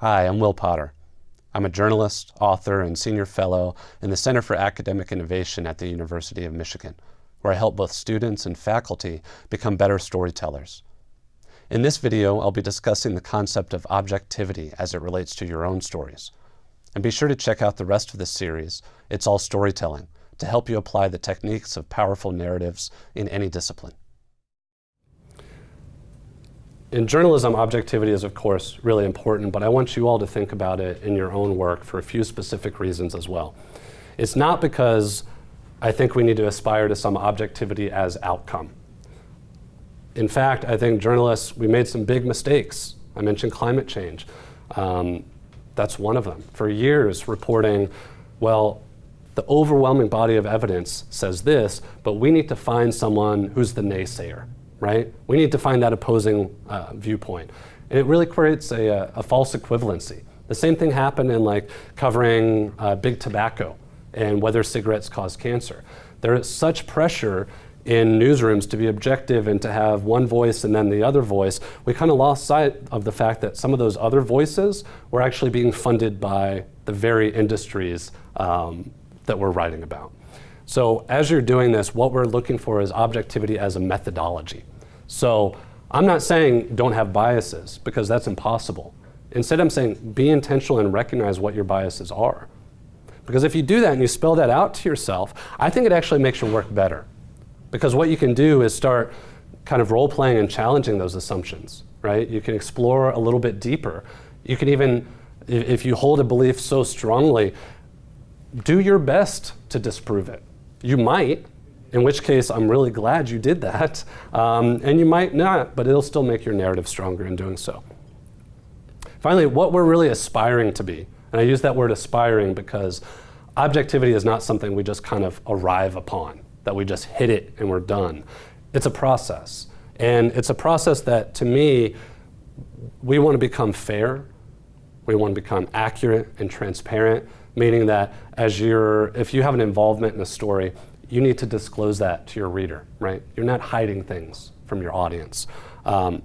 Hi, I'm Will Potter. I'm a journalist, author, and senior fellow in the Center for Academic Innovation at the University of Michigan, where I help both students and faculty become better storytellers. In this video, I'll be discussing the concept of objectivity as it relates to your own stories. And be sure to check out the rest of this series, It's All Storytelling, to help you apply the techniques of powerful narratives in any discipline. In journalism, objectivity is, of course, really important, but I want you all to think about it in your own work for a few specific reasons as well. It's not because I think we need to aspire to some objectivity as outcome. In fact, I think journalists, we made some big mistakes. I mentioned climate change. That's one of them. For years, reporting, well, the overwhelming body of evidence says this, but we need to find someone who's the naysayer. Right? We need to find that opposing viewpoint. And it really creates a false equivalency. The same thing happened in covering big tobacco and whether cigarettes cause cancer. There is such pressure in newsrooms to be objective and to have one voice and then the other voice. We kind of lost sight of the fact that some of those other voices were actually being funded by the very industries that we're writing about. So as you're doing this, what we're looking for is objectivity as a methodology. So I'm not saying don't have biases, because that's impossible. Instead, I'm saying be intentional and recognize what your biases are. Because if you do that and you spell that out to yourself, I think it actually makes your work better. Because what you can do is start kind of role-playing and challenging those assumptions, right? You can explore a little bit deeper. You can even, if you hold a belief so strongly, do your best to disprove it. You might, in which case I'm really glad you did that, and you might not, but it'll still make your narrative stronger in doing so. Finally, what we're really aspiring to be, and I use that word aspiring because objectivity is not something we just kind of arrive upon, that we just hit it and we're done. It's a process, and it's a process that, to me, we want to become fair, we want to become accurate and transparent, meaning that if you have an involvement in a story, you need to disclose that to your reader, right? You're not hiding things from your audience. And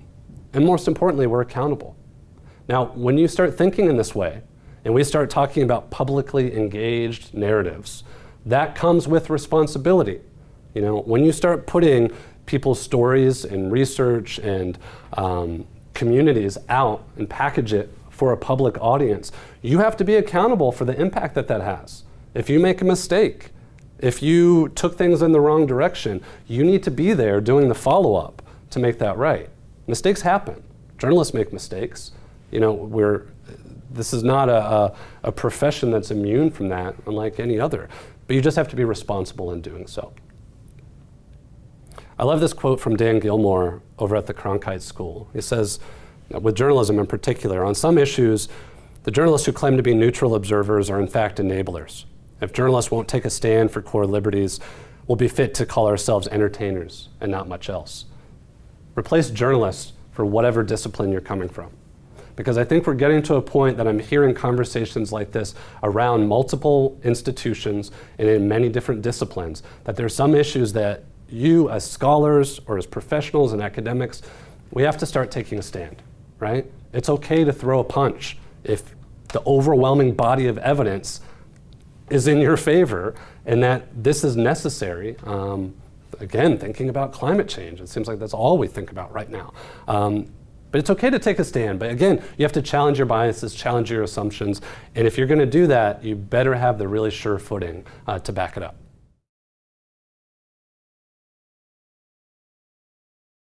most importantly, we're accountable. Now, when you start thinking in this way, and we start talking about publicly engaged narratives, that comes with responsibility. You know, when you start putting people's stories and research and communities out and package it for a public audience, you have to be accountable for the impact that has. If you make a mistake, if you took things in the wrong direction, you need to be there doing the follow-up to make that right. Mistakes happen. Journalists make mistakes. You know, this is not a profession that's immune from that, unlike any other. But you just have to be responsible in doing so. I love this quote from Dan Gilmore over at the Cronkite School. He says, with journalism in particular, on some issues, the journalists who claim to be neutral observers are in fact enablers. If journalists won't take a stand for core liberties, we'll be fit to call ourselves entertainers and not much else. Replace journalists for whatever discipline you're coming from. Because I think we're getting to a point that I'm hearing conversations like this around multiple institutions and in many different disciplines, that there's some issues that you as scholars or as professionals and academics, we have to start taking a stand. Right? It's okay to throw a punch if the overwhelming body of evidence is in your favor and that this is necessary. Again, thinking about climate change, it seems like that's all we think about right now. But it's okay to take a stand. But again, you have to challenge your biases, challenge your assumptions, and if you're going to do that, you better have the really sure footing to back it up.